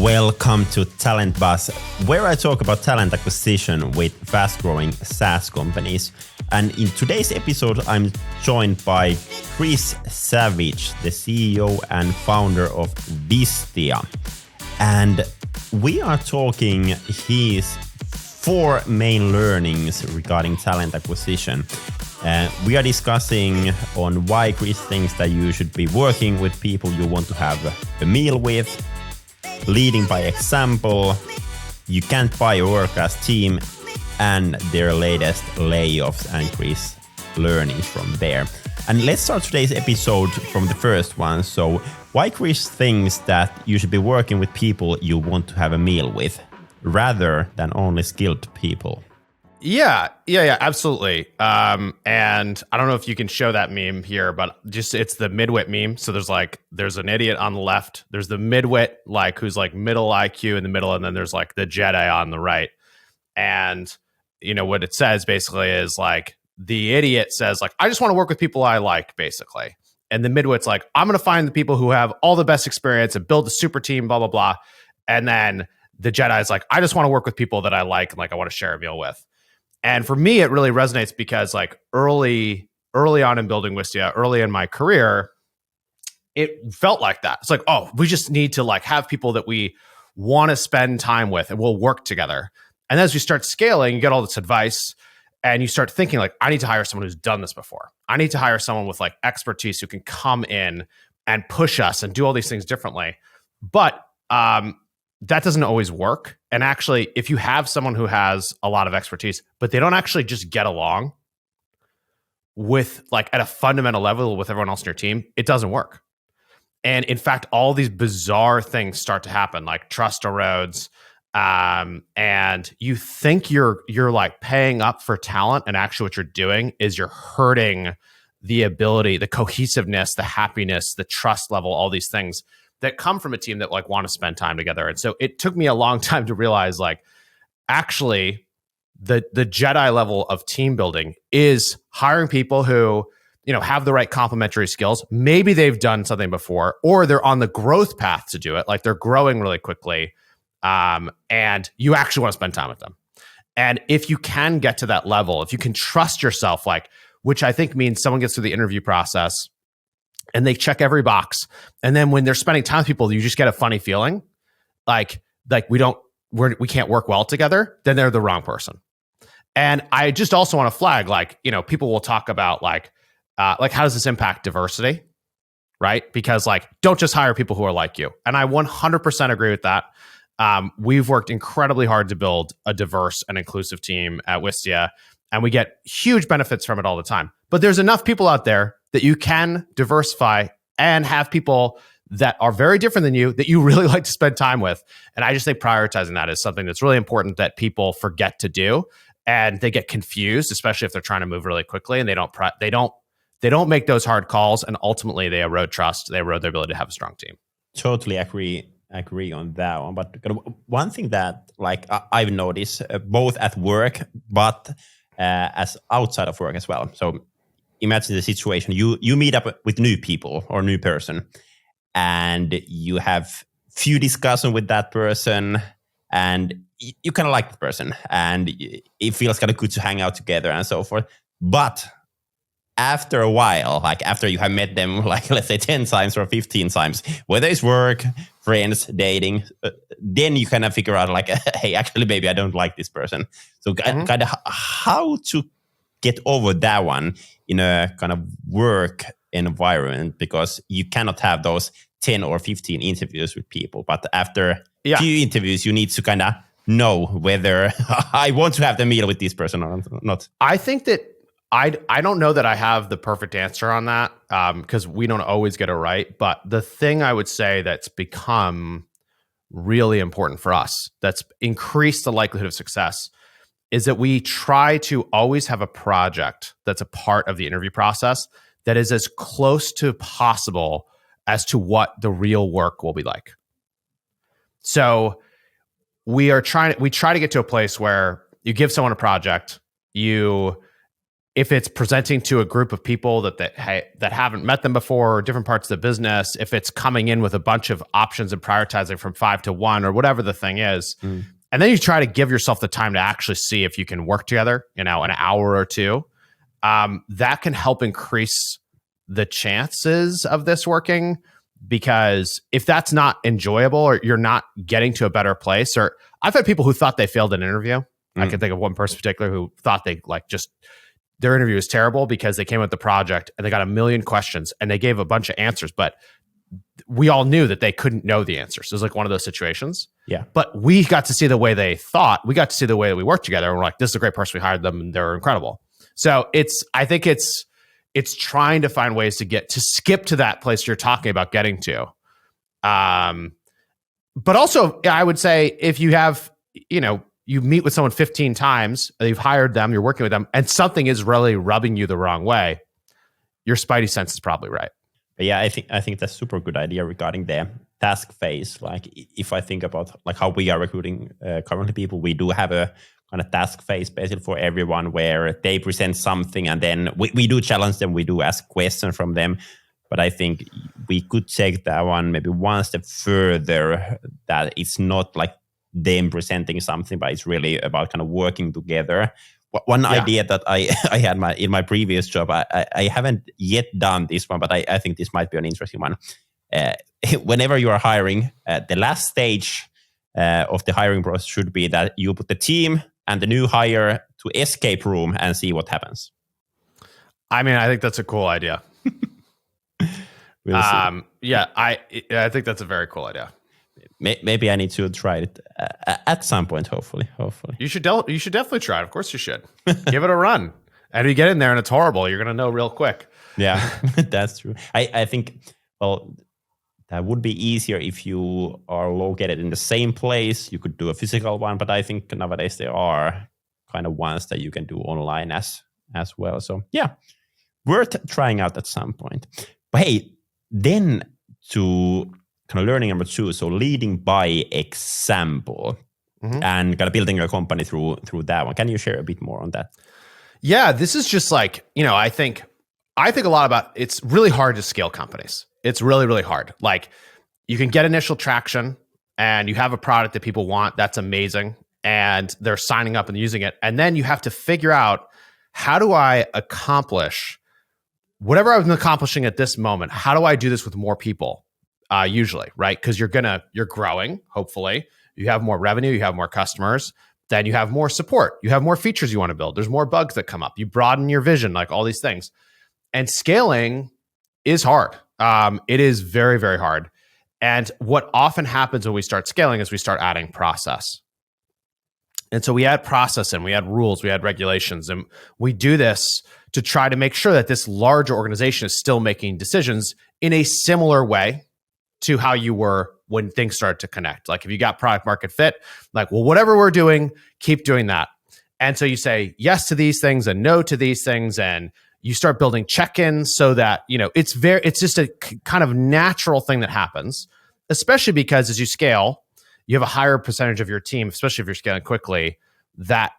Welcome to Talent Buzz, where I talk about talent acquisition with fast-growing SaaS companies. And in today's episode, I'm joined by Chris Savage, the CEO and founder of Wistia. And we are talking his 4 main learnings regarding talent acquisition. We are discussing on why Chris thinks that you should be working with people you want to have a meal with, leading by example, you can't buy a world-class team, and their latest layoffs and Chris learnings from there. And let's start today's episode from the first one. So why Chris thinks that you should be working with people you want to have a meal with rather than only skilled people. Yeah, absolutely. And I don't know if you can show that meme here, but just it's the midwit meme. So there's an idiot on the left. There's the midwit, who's middle IQ in the middle, and then there's the Jedi on the right. And what it says basically is the idiot says I just want to work with people I like, basically. And the midwit's I'm going to find the people who have all the best experience and build a super team, blah blah blah. And then the Jedi's I just want to work with people that I like and I want to share a meal with. And for me, it really resonates because early on in building Wistia, early in my career, it felt like that. It's we just need to have people that we want to spend time with and we'll work together. And as we start scaling, you get all this advice and you start thinking I need to hire someone who's done this before. I need to hire someone with expertise who can come in and push us and do all these things differently. But that doesn't always work. And actually, if you have someone who has a lot of expertise, but they don't actually just get along with at a fundamental level with everyone else in your team, it doesn't work. And in fact, all these bizarre things start to happen, trust erodes. And you think you're paying up for talent, and actually what you're doing is you're hurting the ability, the cohesiveness, the happiness, the trust level, all these things that come from a team that want to spend time together. And so it took me a long time to realize actually the Jedi level of team building is hiring people who, have the right complementary skills. Maybe they've done something before, or they're on the growth path to do it. They're growing really quickly. And you actually want to spend time with them. And if you can get to that level, if you can trust yourself, which I think means someone gets through the interview process and they check every box. And then when they're spending time with people, you just get a funny feeling we can't work well together, then they're the wrong person. And I just also want to flag, people will talk about how does this impact diversity, right? Because don't just hire people who are like you. And I 100% agree with that. We've worked incredibly hard to build a diverse and inclusive team at Wistia, and we get huge benefits from it all the time. But there's enough people out there that you can diversify and have people that are very different than you that you really like to spend time with. And I just think prioritizing that is something that's really important that people forget to do, and they get confused, especially if they're trying to move really quickly and they don't make those hard calls, and ultimately they erode trust, they erode their ability to have a strong team. Totally agree on that one. But one thing that I've noticed both at work but as outside of work as well. So imagine the situation, you meet up with new people or new person, and you have few discussion with that person, and you kind of like the person, and it feels kind of good to hang out together and so forth. But after a while, after you have met them, let's say 10 times or 15 times, whether it's work, friends, dating, then you kind of figure out hey, actually, maybe I don't like this person. So kind of how to get over that one in a kind of work environment, because you cannot have those 10 or 15 interviews with people. But after few interviews, you need to kind of know whether I want to have the meal with this person or not. I think that I don't know that I have the perfect answer on that, because we don't always get it right. But the thing I would say that's become really important for us, that's increased the likelihood of success, is that we try to always have a project that's a part of the interview process that is as close to possible as to what the real work will be like. So we try to get to a place where you give someone a project, you if it's presenting to a group of people that haven't met them before, or different parts of the business, if it's coming in with a bunch of options and prioritizing from 5 to 1 or whatever the thing is, and then you try to give yourself the time to actually see if you can work together, an hour or two, that can help increase the chances of this working. Because if that's not enjoyable, or you're not getting to a better place, or I've had people who thought they failed an interview. I can think of one person in particular who thought they their interview was terrible because they came with the project and they got a million questions and they gave a bunch of answers, but we all knew that they couldn't know the answers. It was like one of those situations. Yeah. But we got to see the way they thought. We got to see the way that we worked together. And we're like, this is a great person. We hired them and they're incredible. So I think it's trying to find ways to skip to that place you're talking about getting to. But also, I would say if you have, you meet with someone 15 times, you've hired them, you're working with them, and something is really rubbing you the wrong way, your spidey sense is probably right. Yeah, I think that's super good idea regarding the task phase. Like if I think about like how we are recruiting currently people, we do have a kind of task phase basically for everyone where they present something and then we do challenge them, we do ask questions from them. But I think we could take that one maybe one step further, that it's not like them presenting something, but it's really about kind of working together. One idea that I had in my previous job, I haven't yet done this one, but I think this might be an interesting one. Whenever you are hiring, the last stage of the hiring process should be that you put the team and the new hire to escape room and see what happens. I mean, I think that's a cool idea. We'll see. Yeah, I think that's a very cool idea. Maybe I need to try it at some point. Hopefully. You should definitely try it. Of course, you should give it a run. And if you get in there and it's horrible, you're gonna know real quick. Yeah, that's true. I think that would be easier if you are located in the same place. You could do a physical one, but I think nowadays there are kind of ones that you can do online as well. So yeah, worth trying out at some point. But hey, then to kind of learning number 2, so leading by example, and kind of building a company through that one. Can you share a bit more on that? Yeah, this is just like, I think a lot about, it's really hard to scale companies. It's really, really hard. Like you can get initial traction and you have a product that people want. That's amazing. And they're signing up and using it. And then you have to figure out, how do I accomplish whatever I've been accomplishing at this moment? How do I do this with more people? Usually, right? Because you're growing, hopefully. You have more revenue, you have more customers, then you have more support. You have more features you want to build. There's more bugs that come up. You broaden your vision, like all these things. And scaling is hard. It is very, very hard. And what often happens when we start scaling is we start adding process. And so we add process and we add rules, we add regulations, and we do this to try to make sure that this larger organization is still making decisions in a similar way to how you were when things started to connect. Like if you got product market fit, like, well, whatever we're doing, keep doing that. And so you say yes to these things and no to these things, and you start building check-ins so that, it's just a kind of natural thing that happens, especially because as you scale, you have a higher percentage of your team, especially if you're scaling quickly, that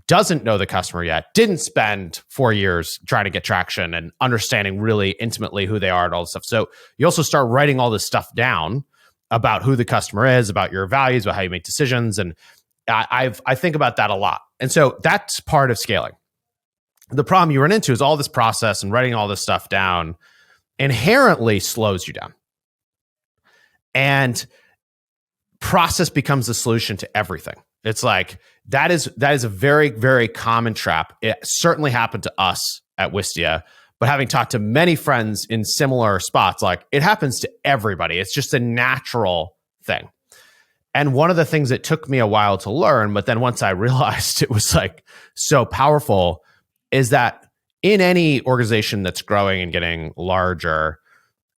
doesn't know the customer yet, didn't spend 4 years trying to get traction and understanding really intimately who they are and all this stuff. So you also start writing all this stuff down about who the customer is, about your values, about how you make decisions. And I think about that a lot. And so that's part of scaling. The problem you run into is all this process and writing all this stuff down inherently slows you down. And process becomes the solution to everything. It's like, that is a very, very common trap. It certainly happened to us at Wistia, but having talked to many friends in similar spots, like it happens to everybody. It's just a natural thing. And one of the things that took me a while to learn, but then once I realized it was like so powerful, is that in any organization that's growing and getting larger,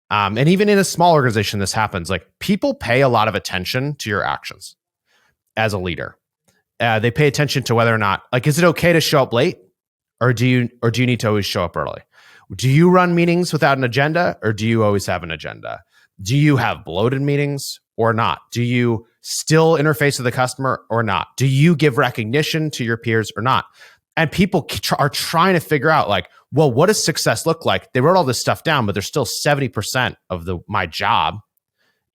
and even in a small organization, this happens, like people pay a lot of attention to your actions as a leader. They pay attention to whether or not, like, is it okay to show up late, or do you need to always show up early? Do you run meetings without an agenda, or do you always have an agenda? Do you have bloated meetings or not? Do you still interface with the customer or not? Do you give recognition to your peers or not? And people are trying to figure out like, well, what does success look like? They wrote all this stuff down, but there's still 70% of my job,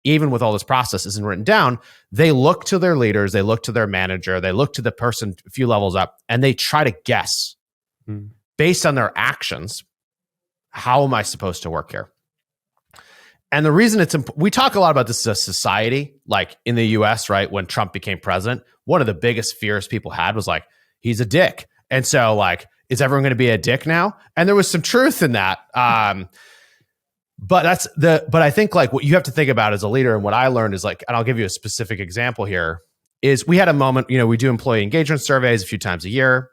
even with all this process isn't written down. They look to their leaders, they look to their manager, they look to the person a few levels up, and they try to guess based on their actions, how am I supposed to work here? And the reason we talk a lot about this as a society, like in the US, right? When Trump became president, one of the biggest fears people had was like, he's a dick. And so like, is everyone going to be a dick now? And there was some truth in that. But I think like what you have to think about as a leader, and what I learned is like, and I'll give you a specific example here, is we had a moment, we do employee engagement surveys a few times a year,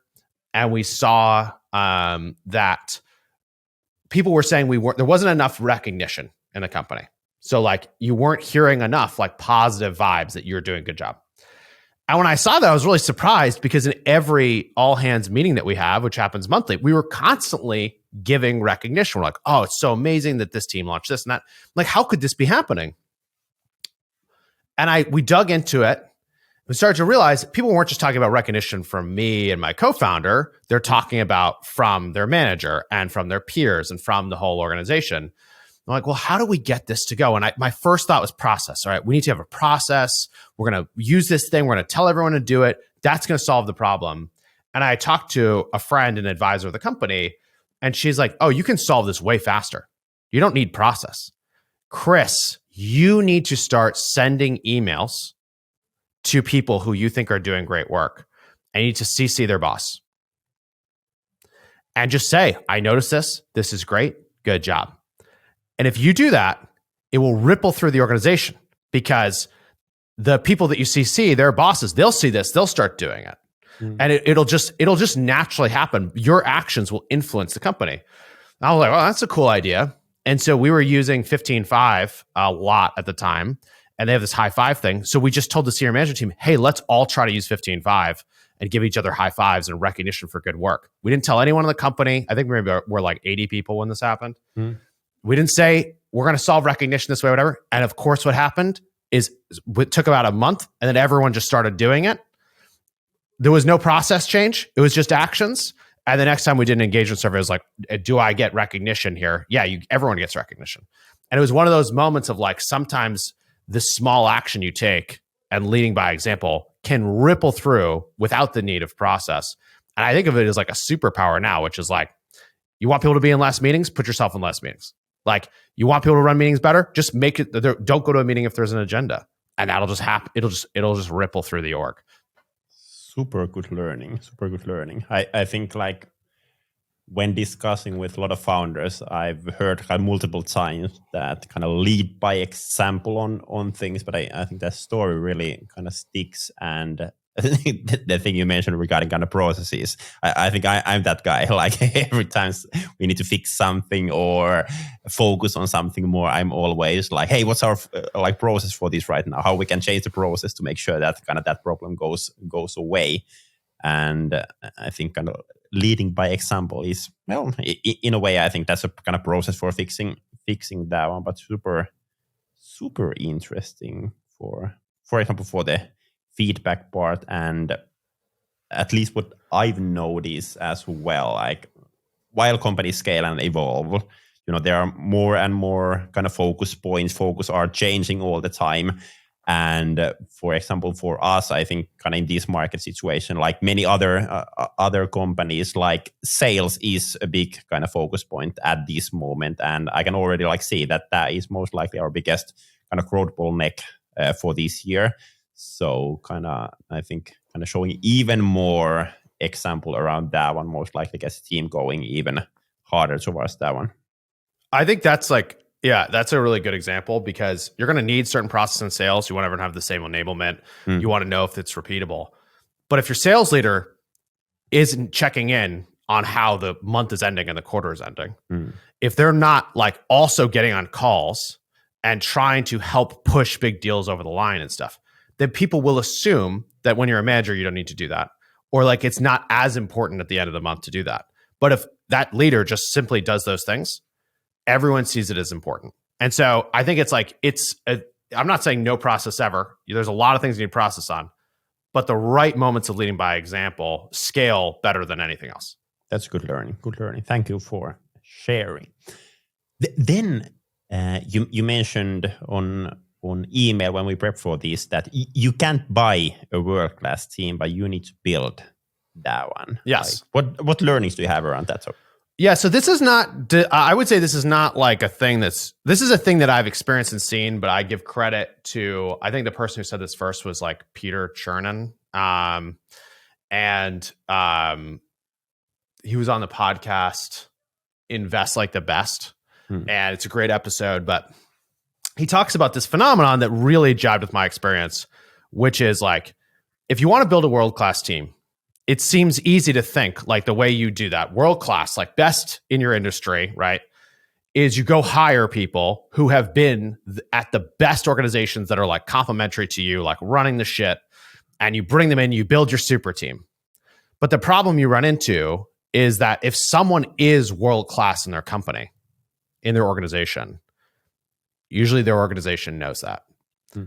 and we saw that people were saying there wasn't enough recognition in the company. So like you weren't hearing enough like positive vibes that you're doing a good job. And when I saw that, I was really surprised, because in every all hands meeting that we have, which happens monthly, we were constantly giving recognition. We're like, oh, it's so amazing that this team launched this and that. Like, how could this be happening? And we dug into it. We started to realize people weren't just talking about recognition from me and my co-founder. They're talking about from their manager and from their peers and from the whole organization. I'm like, well, how do we get this to go? And my first thought was process. All right, we need to have a process. We're going to use this thing. We're going to tell everyone to do it. That's going to solve the problem. And I talked to a friend and advisor of the company, and she's like, oh, you can solve this way faster. You don't need process. Chris, you need to start sending emails to people who you think are doing great work, and you need to CC their boss. And just say, I noticed this. This is great. Good job. And if you do that, it will ripple through the organization, because the people that you CC, their bosses, they'll see this, they'll start doing it. And it'll just naturally happen. Your actions will influence the company. And I was like, well, that's a cool idea. And so we were using 15.5 a lot at the time, and they have this high five thing. So we just told the senior management team, hey, let's all try to use 15.5 and give each other high fives and recognition for good work. We didn't tell anyone in the company. I think maybe we're like 80 people when this happened. We didn't say we're going to solve recognition this way, whatever. And of course, what happened is it took about a month, and then everyone just started doing it. There was no process change. It was just actions. And the next time we did an engagement survey, it was like, do I get recognition here? Yeah, everyone gets recognition. And it was one of those moments of like, sometimes the small action you take and leading by example can ripple through without the need of process. And I think of it as like a superpower now, which is like, you want people to be in less meetings, put yourself in less meetings. Like, you want people to run meetings better, just make it, don't go to a meeting if there's an agenda, and that'll just happen. It'll just ripple through the org. Super good learning. I think like when discussing with a lot of founders, I've heard kind of multiple times that kind of lead by example on things, but I think that story really kind of sticks. And I think the thing you mentioned regarding kind of processes, I think I'm that guy. Like every time we need to fix something or focus on something more, I'm always like, hey, what's our like process for this right now? How we can change the process to make sure that kind of that problem goes away. And I think kind of leading by example is, well, in a way, I think that's a kind of process for fixing that one, but super interesting for example, for the feedback part. And at least what I've noticed as well, like while companies scale and evolve, there are more and more kind of focus are changing all the time. And for example, for us, I think kind of in this market situation, like many other companies, like sales is a big kind of focus point at this moment. And I can already like see that is most likely our biggest kind of growth bottleneck for this year. So I think showing even more example around that one most likely gets the team going even harder towards that one. I think that's that's a really good example, because you're going to need certain process in sales. You want everyone to have the same enablement. You want to know if it's repeatable. But if your sales leader isn't checking in on how the month is ending and the quarter is ending, if they're not like also getting on calls and trying to help push big deals over the line and stuff, then people will assume that when you're a manager, you don't need to do that. Or like it's not as important at the end of the month to do that. But if that leader just simply does those things, everyone sees it as important. And so I think it's like, I'm not saying no process ever. There's a lot of things you need process on. but the right moments of leading by example scale better than anything else. That's good learning. Good learning. Thank you for sharing. Then you mentioned on email when we prep for this that you can't buy a world-class team, but you need to build that one. Yes. Like, what learnings do you have around that? Yeah, so this is not, I would say this is not like a thing this is a thing that I've experienced and seen, but I give credit to, I think the person who said this first was like Peter Chernin. He was on the podcast Invest Like the Best. And it's a great episode, but he talks about this phenomenon that really jived with my experience, which is like, if you want to build a world-class team, it seems easy to think like the way you do that, world-class, like best in your industry, right, is you go hire people who have been at the best organizations that are like complementary to you, like running the shit, and you bring them in, you build your super team. But the problem you run into is that if someone is world-class in their company, in their organization, usually their organization knows that.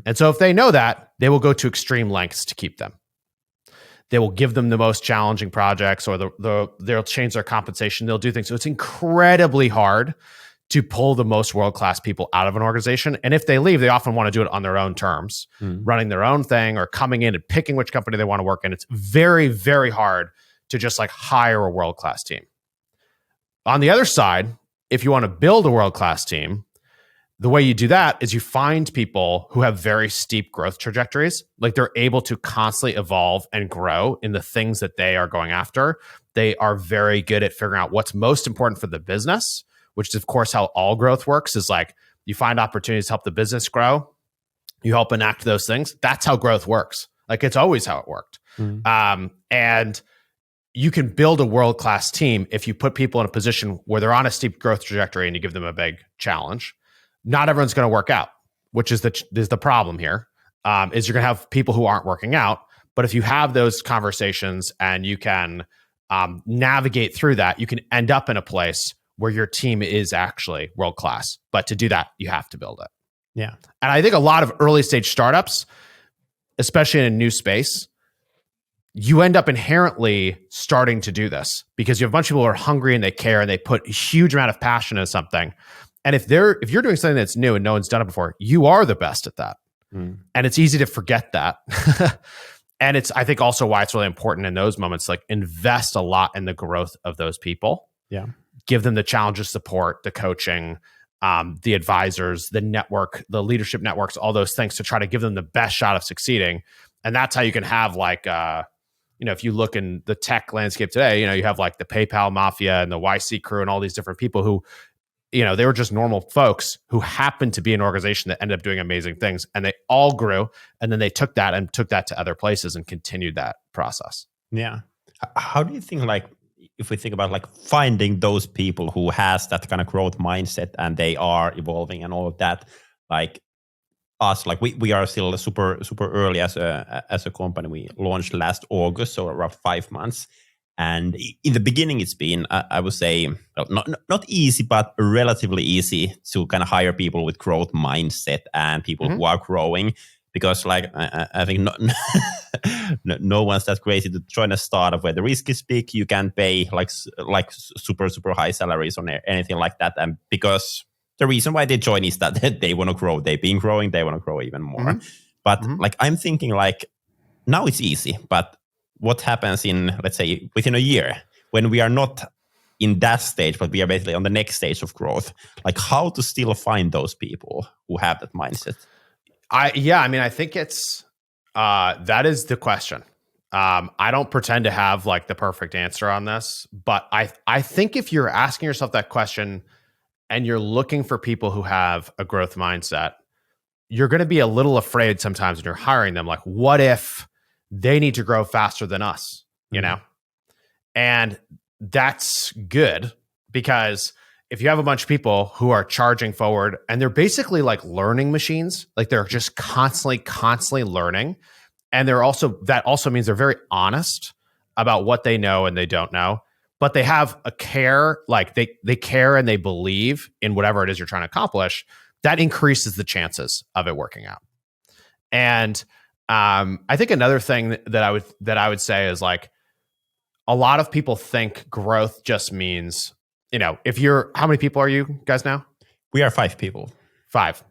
And so if they know that, they will go to extreme lengths to keep them. They will give them the most challenging projects, or they'll change their compensation. They'll do things. So it's incredibly hard to pull the most world-class people out of an organization. And if they leave, they often want to do it on their own terms, running their own thing or coming in and picking which company they want to work in. It's very, very hard to just like hire a world-class team. On the other side, if you want to build a world-class team, the way you do that is you find people who have very steep growth trajectories. Like they're able to constantly evolve and grow in the things that they are going after. They are very good at figuring out what's most important for the business, which is of course how all growth works, is like you find opportunities to help the business grow. You help enact those things. That's how growth works. Like it's always how it worked. And you can build a world-class team if you put people in a position where they're on a steep growth trajectory and you give them a big challenge. Not everyone's going to work out, which is the problem here. Is you're going to have people who aren't working out. But if you have those conversations and you can navigate through that, you can end up in a place where your team is actually world-class. But to do that, you have to build it. Yeah. And I think a lot of early stage startups, especially in a new space, you end up inherently starting to do this because you have a bunch of people who are hungry and they care and they put a huge amount of passion into something. And if you're doing something that's new and no one's done it before, you are the best at that. And it's easy to forget that. And it's, I think, also why it's really important in those moments, like invest a lot in the growth of those people. Yeah. Give them the challenges, support, the coaching, the advisors, the network, the leadership networks, all those things to try to give them the best shot of succeeding. And that's how you can have like, if you look in the tech landscape today, you have like the PayPal mafia and the YC crew and all these different people who, they were just normal folks who happened to be an organization that ended up doing amazing things, and they all grew. And then they took that to other places and continued that process. Yeah. How do you think, like, if we think about like finding those people who has that kind of growth mindset and they are evolving and all of that, like us, like we are still super early as a company. We launched last August, so around 5 months. And in the beginning, it's been, I would say, not easy, but relatively easy to kind of hire people with growth mindset and people who are growing. Because, like, I think no one's that crazy to join a startup where the risk is big. You can pay like super high salaries on anything like that. And because the reason why they join is that they want to grow. They've been growing. They want to grow even more. But like, I'm thinking like now it's easy, but what happens in, let's say, within a year when we are not in that stage, but we are basically on the next stage of growth? Like, how to still find those people who have that mindset? I think it's that is the question. I don't pretend to have like the perfect answer on this, but I think if you're asking yourself that question and you're looking for people who have a growth mindset, you're going to be a little afraid sometimes when you're hiring them. Like, what if they need to grow faster than us, And that's good, because if you have a bunch of people who are charging forward and they're basically like learning machines, like they're just constantly learning. And that also means they're very honest about what they know and they don't know, but they have a care, like they care and they believe in whatever it is you're trying to accomplish. That increases the chances of it working out. And I think another thing that I would say is like a lot of people think growth just means, if you're, how many people are you guys now? We are 5 people. 5.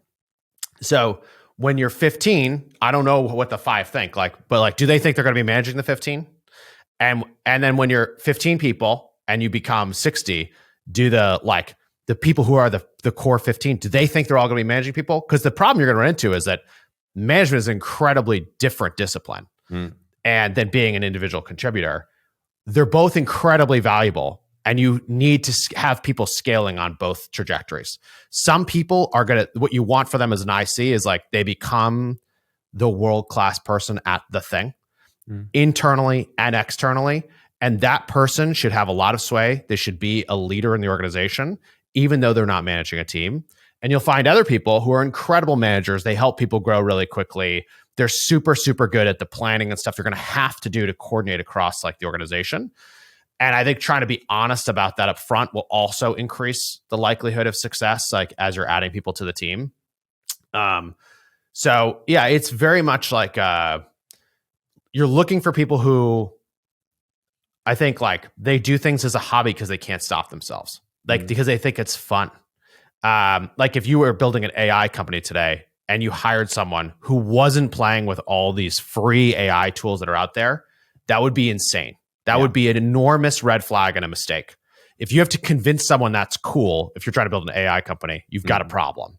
So when you're 15, I don't know what the 5 think, but do they think they're going to be managing the 15? And then when you're 15 people and you become 60, do the people who are the core 15, do they think they're all going to be managing people? Because the problem you're going to run into is that management is an incredibly different discipline. And then being an individual contributor, they're both incredibly valuable. And you need to have people scaling on both trajectories. Some people are what you want for them as an IC is like they become the world-class person at the thing, internally and externally. And that person should have a lot of sway. They should be a leader in the organization, even though they're not managing a team. And you'll find other people who are incredible managers. They help people grow really quickly. They're super, super good at the planning and stuff you're going to have to do to coordinate across like the organization. And I think trying to be honest about that up front will also increase the likelihood of success, like as you're adding people to the team. So yeah, it's very much like you're looking for people who I think like they do things as a hobby because they can't stop themselves, because they think it's fun. Like if you were building an AI company today and you hired someone who wasn't playing with all these free AI tools that are out there, that would be insane. That would be an enormous red flag and a mistake. If you have to convince someone that's cool, if you're trying to build an AI company, you've got a problem.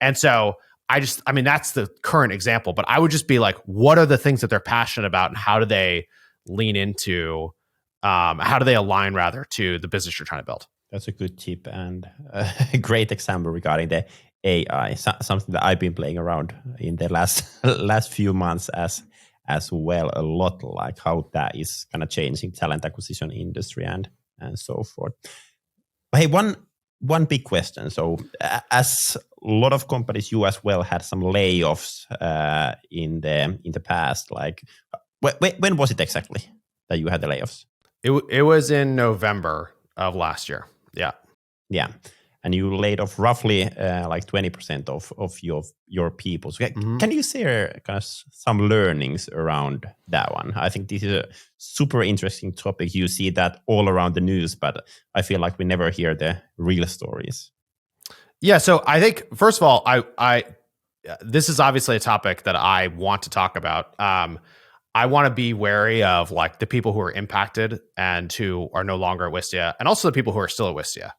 And so that's the current example, but I would just be like, what are the things that they're passionate about and how do they lean into, how do they align rather to the business you're trying to build? That's a good tip and a great example regarding the AI, something that I've been playing around in the last few months as well, a lot, like how that is kind of changing talent acquisition industry and so forth. But hey, one big question. So as a lot of companies, you as well had some layoffs in the past. Like when was it exactly that you had the layoffs? It was in November of last year. Yeah. Yeah. And you laid off roughly like 20% of your people. So can you share kind of some learnings around that one? I think this is a super interesting topic. You see that all around the news, but I feel like we never hear the real stories. Yeah. So I think, first of all, I this is obviously a topic that I want to talk about. I want to be wary of like the people who are impacted and who are no longer at Wistia, and also the people who are still at Wistia.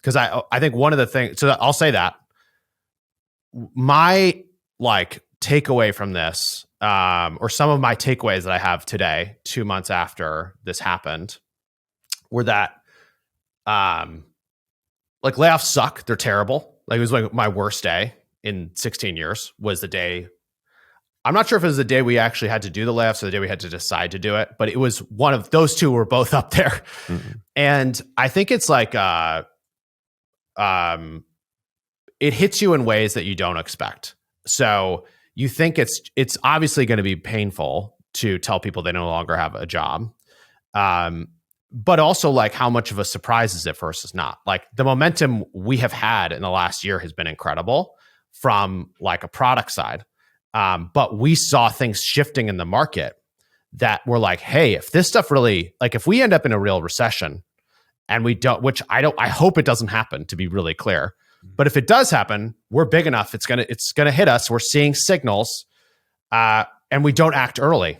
Because I think one of the things, so I'll say that my like takeaway from this, or some of my takeaways that I have today, 2 months after this happened, were that like layoffs suck. They're terrible. Like it was like my worst day in 16 years was the day. I'm not sure if it was the day we actually had to do the layoffs or the day we had to decide to do it, but it was one of those two were both up there. And I think it's like, it hits you in ways that you don't expect. So you think it's obviously going to be painful to tell people they no longer have a job. But also like how much of a surprise is it versus not? Like the momentum we have had in the last year has been incredible from like a product side. But we saw things shifting in the market that were like, hey, if this stuff really, like if we end up in a real recession and we don't, I hope it doesn't happen, to be really clear. But if it does happen, we're big enough. It's gonna hit us. We're seeing signals, and we don't act early,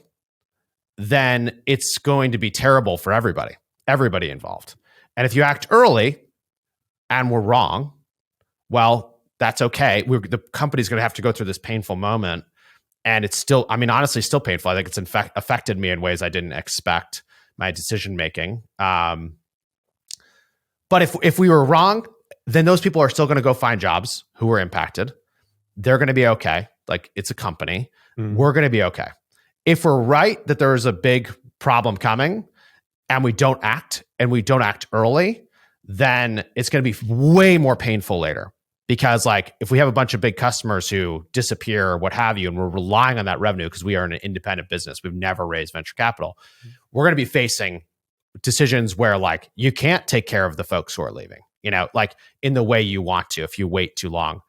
then it's going to be terrible for everybody involved. And if you act early and we're wrong, well, that's okay. The company's going to have to go through this painful moment, and it's still, I mean, honestly, still painful. I think it's in fact affected me in ways I didn't expect my decision making. But if we were wrong, then those people are still going to go find jobs who were impacted. They're going to be okay. Like it's a company. We're going to be okay. If we're right that there's a big problem coming and we don't act early, then it's going to be way more painful later. Because like if we have a bunch of big customers who disappear or what have you, and we're relying on that revenue because we are an independent business, we've never raised venture capital, we're going to be facing decisions where like you can't take care of the folks who are leaving, like in the way you want to if you wait too long.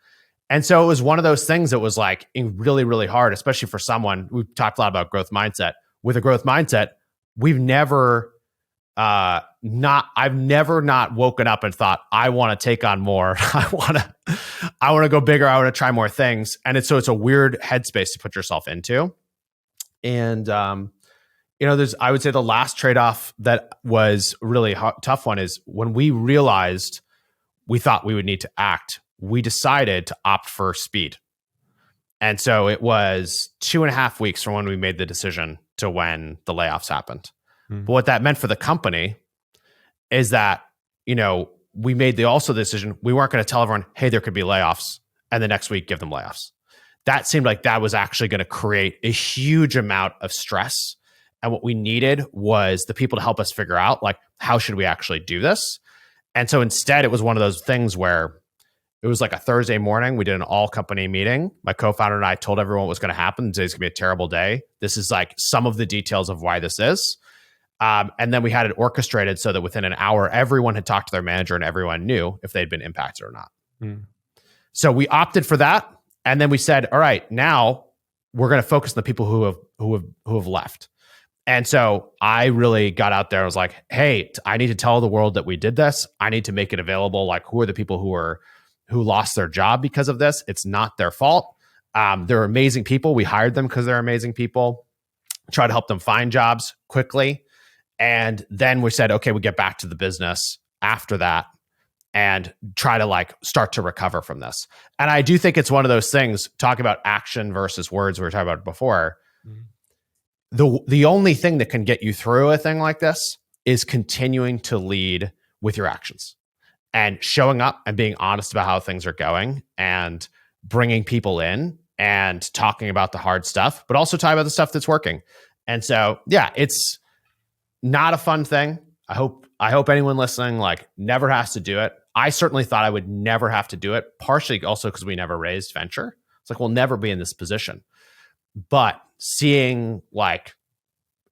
And so it was one of those things that was like really, really hard, especially for someone. We've talked a lot about growth mindset. With a growth mindset, we've never I've never not woken up and thought, I want to take on more. I want to go bigger. I want to try more things. And it's a weird headspace to put yourself into. And, I would say the last trade-off that was really tough one is when we realized we thought we would need to act, we decided to opt for speed. And so it was 2.5 weeks from when we made the decision to when the layoffs happened. But what that meant for the company is that, we made the decision, we weren't going to tell everyone, hey, there could be layoffs, and the next week give them layoffs. That seemed like that was actually going to create a huge amount of stress. And what we needed was the people to help us figure out, like, how should we actually do this? And so instead, it was one of those things where it was like a Thursday morning. We did an all company meeting. My co-founder and I told everyone what was going to happen. Today's going to be a terrible day. This is like some of the details of why this is. And then we had it orchestrated so that within an hour, everyone had talked to their manager and everyone knew if they'd been impacted or not. So we opted for that. And then we said, all right, now we're going to focus on the people who have left. And so I really got out there. I was like, hey, I need to tell the world that we did this. I need to make it available. Like, who are the people who lost their job because of this? It's not their fault. They're amazing people. We hired them because they're amazing people. Try to help them find jobs quickly. And then we said, okay, we get back to the business after that and try to start to recover from this. And I do think it's one of those things, talk about action versus words we were talking about before. The only thing that can get you through a thing like this is continuing to lead with your actions and showing up and being honest about how things are going and bringing people in and talking about the hard stuff, but also talking about the stuff that's working. And so, yeah, it's not a fun thing. I hope anyone listening never has to do it. I certainly thought I would never have to do it, partially also because we never raised venture. It's like, we'll never be in this position. But seeing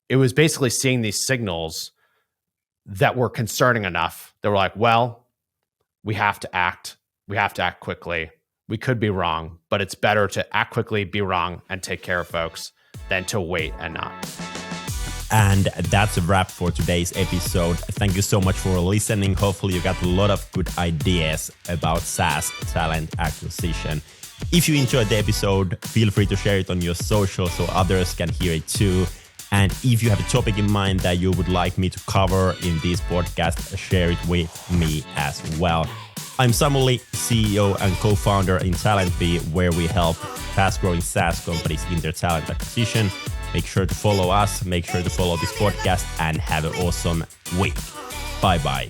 it was basically seeing these signals that were concerning enough that were like, well, we have to act. We have to act quickly. We could be wrong, but it's better to act quickly, be wrong, and take care of folks than to wait and not. And that's a wrap for today's episode. Thank you so much for listening. Hopefully you got a lot of good ideas about SaaS talent acquisition. If you enjoyed the episode, feel free to share it on your social so others can hear it too. And if you have a topic in mind that you would like me to cover in this podcast, share it with me as well. I'm Samuli, CEO and co-founder in TalentBee, where we help fast-growing SaaS companies in their talent acquisition. Make sure to follow us, make sure to follow this podcast, and have an awesome week. Bye-bye.